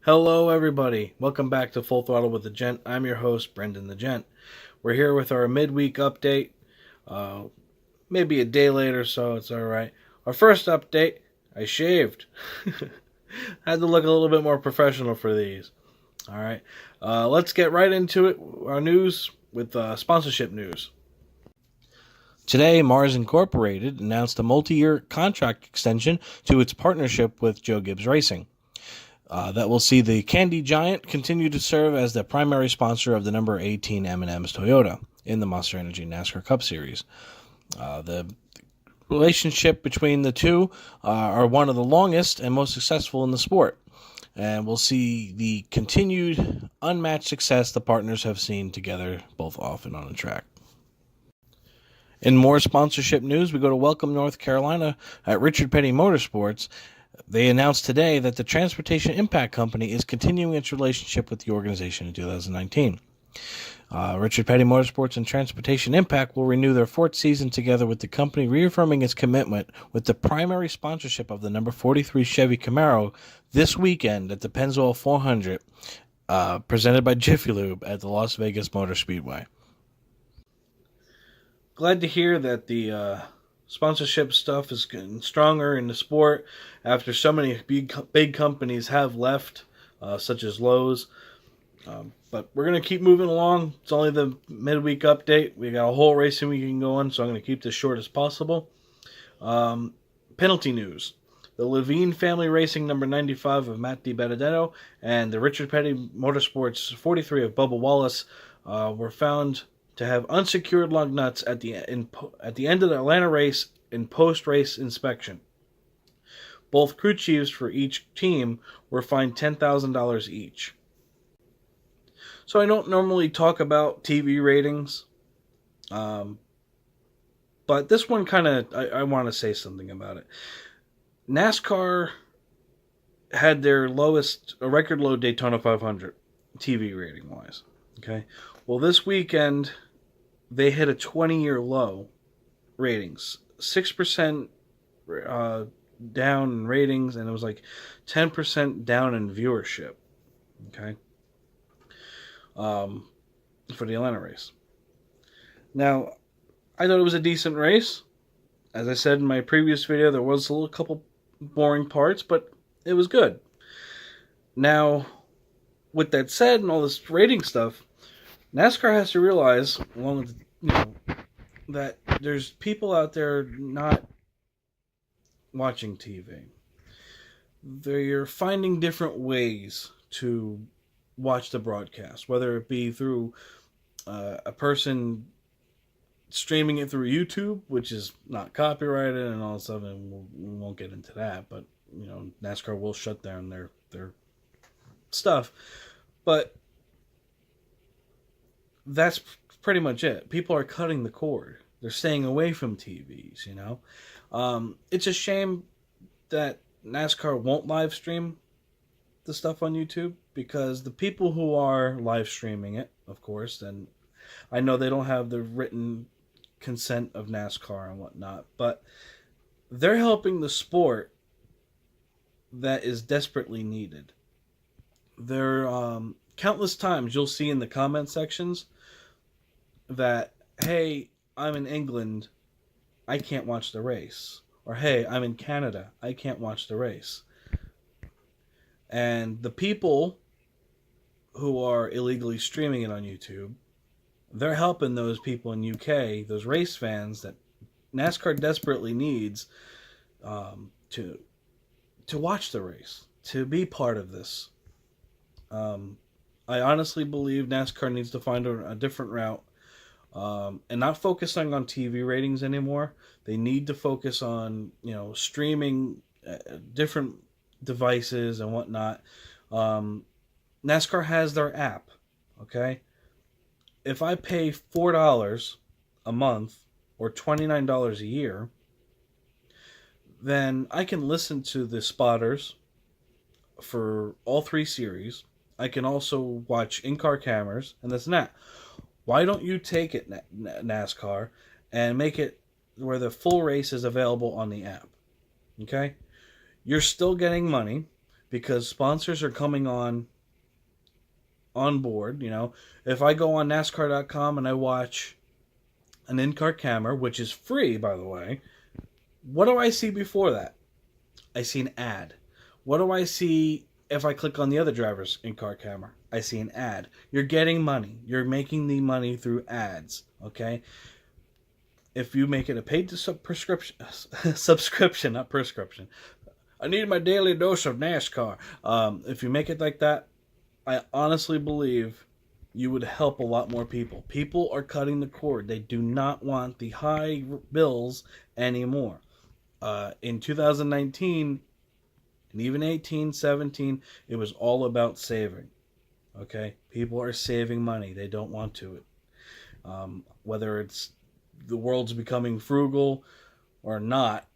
Hello, everybody. Welcome back to Full Throttle with the Gent. I'm your host, Brendan the Gent. We're here with our midweek update. Maybe a day late or so, it's all right. Our first update, I shaved. Had to look a little bit more professional for these. All right. Let's get right into it. Our news with sponsorship news. Today, Mars Incorporated announced a multi-year contract extension to its partnership with Joe Gibbs Racing. That will see the Candy Giant continue to serve as the primary sponsor of the number 18 M&ms Toyota in the Monster Energy NASCAR Cup Series. The relationship between the two are one of the longest and most successful in the sport, and we'll see the continued unmatched success the partners have seen together, both off and on the track. In more sponsorship news, we go to Welcome, North Carolina at Richard Petty Motorsports. They announced today that the Transportation Impact Company is continuing its relationship with the organization in 2019. Richard Petty Motorsports and Transportation Impact will renew their fourth season together with the company, reaffirming its commitment with the primary sponsorship of the number 43 Chevy Camaro this weekend at the Pennzoil 400, presented by Jiffy Lube at the Las Vegas Motor Speedway. Glad to hear that the sponsorship stuff is getting stronger in the sport after so many big companies have left, such as Lowe's. But we're going to keep moving along. It's only the midweek update. We got a whole racing week can go on, so I'm going to keep this short as possible. Penalty news. The Levine Family Racing number 95 of Matt DiBenedetto and the Richard Petty Motorsports 43 of Bubba Wallace were found to have unsecured lug nuts at the end of the Atlanta race in post-race inspection. Both crew chiefs for each team were fined $10,000 each. So I don't normally talk about TV ratings, but this one kind of, I want to say something about it. NASCAR had their a record low Daytona 500 TV rating-wise. Okay, well, this weekend they hit a 20-year low ratings, 6% down in ratings, and it was like 10% down in viewership. Okay, for the Atlanta race. Now, I thought it was a decent race. As I said in my previous video, there was a couple boring parts, but it was good. Now, with that said, and all this rating stuff, NASCAR has to realize, along with, that there's people out there not watching TV. They're finding different ways to watch the broadcast, whether it be through a person streaming it through YouTube, which is not copyrighted and all that stuff, and we won't get into that, but NASCAR will shut down their stuff. But that's pretty much it. People are cutting the cord. They're staying away from TVs, It's a shame that NASCAR won't live stream the stuff on YouTube, because the people who are live streaming it, of course, and I know they don't have the written consent of NASCAR and whatnot, but they're helping the sport that is desperately needed. There countless times you'll see in the comment sections that, hey, I'm in England, I can't watch the race. Or, hey, I'm in Canada, I can't watch the race. And the people who are illegally streaming it on YouTube, they're helping those people in UK, those race fans that NASCAR desperately needs to watch the race, to be part of this. I honestly believe NASCAR needs to find a different route, and not focusing on TV ratings anymore. They need to focus on streaming different devices and whatnot. NASCAR has their app. Okay, if I pay $4 a month or $29 a year, then I can listen to the spotters for all three series. I can also watch in-car cameras, and that's that. Why don't you take it, NASCAR, and make it where the full race is available on the app? Okay? You're still getting money. because sponsors are coming on board. You know, if I go on NASCAR.com and I watch an in-car camera, which is free, by the way, what do I see before that? I see an ad. What do I see if I click on the other driver's in-car camera? I see an ad. You're getting money. You're making the money through ads, okay? If you make it a paid subscription, not prescription. I need my daily dose of NASCAR. If you make it like that, I honestly believe you would help a lot more people. People are cutting the cord. They do not want the high bills anymore. In 2019, and even 18, 17, it was all about saving. Okay? People are saving money. They don't want to. Whether it's the world's becoming frugal or not,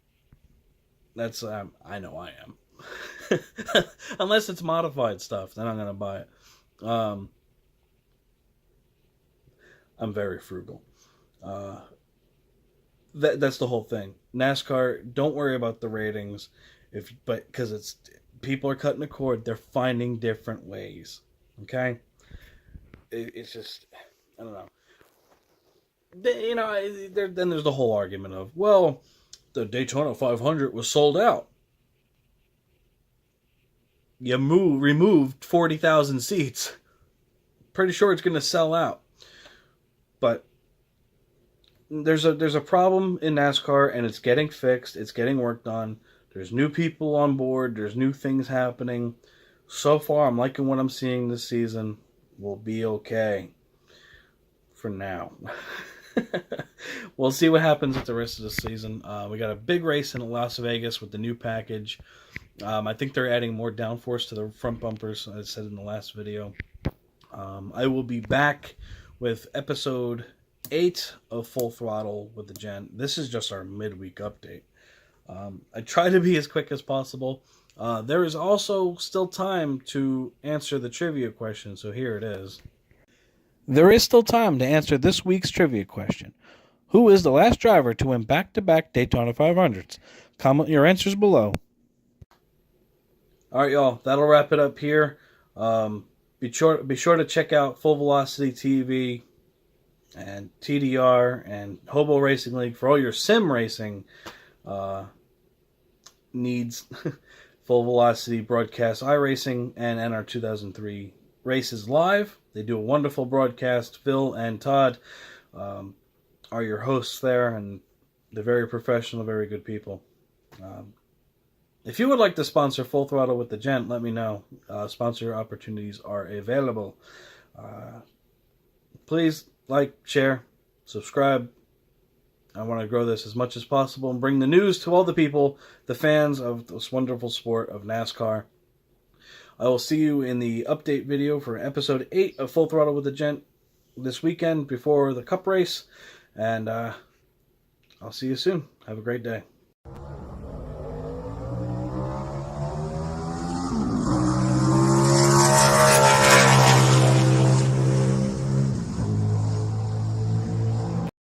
that's I know I am. Unless it's modified stuff, then I'm going to buy it. I'm very frugal. That's the whole thing. NASCAR, don't worry about the ratings, because it's people are cutting the cord. They're finding different ways. Okay, it's just, I don't know. You know, then there's the whole argument of, well, the Daytona 500 was sold out. You removed 40,000 seats. Pretty sure it's going to sell out. But there's a problem in NASCAR, and it's getting fixed. It's getting worked on. There's new people on board. There's new things happening. So far, I'm liking what I'm seeing this season. We'll be okay for now. We'll see what happens with the rest of the season. We got a big race in Las Vegas with the new package. I think they're adding more downforce to the front bumpers, as I said in the last video. I will be back with episode 8 of Full Throttle with the Gent. This is just our midweek update. I try to be as quick as possible. There is also still time to answer the trivia question, so here it is. There is still time to answer this week's trivia question. Who is the last driver to win back-to-back Daytona 500s? Comment your answers below. All right, y'all. That'll wrap it up here. Be sure to check out Full Velocity TV and TDR and Hobo Racing League for all your sim racing needs. Full Velocity broadcasts iRacing and NR 2003 races live. They do a wonderful broadcast. Phil and Todd are your hosts there, and they're very professional, very good people. If you would like to sponsor Full Throttle with the Gent, let me know. Sponsor opportunities are available. Please like, share, subscribe. I want to grow this as much as possible and bring the news to all the people, the fans of this wonderful sport of NASCAR. I will see you in the update video for episode 8 of Full Throttle with the Gent this weekend before the Cup race. And I'll see you soon. Have a great day.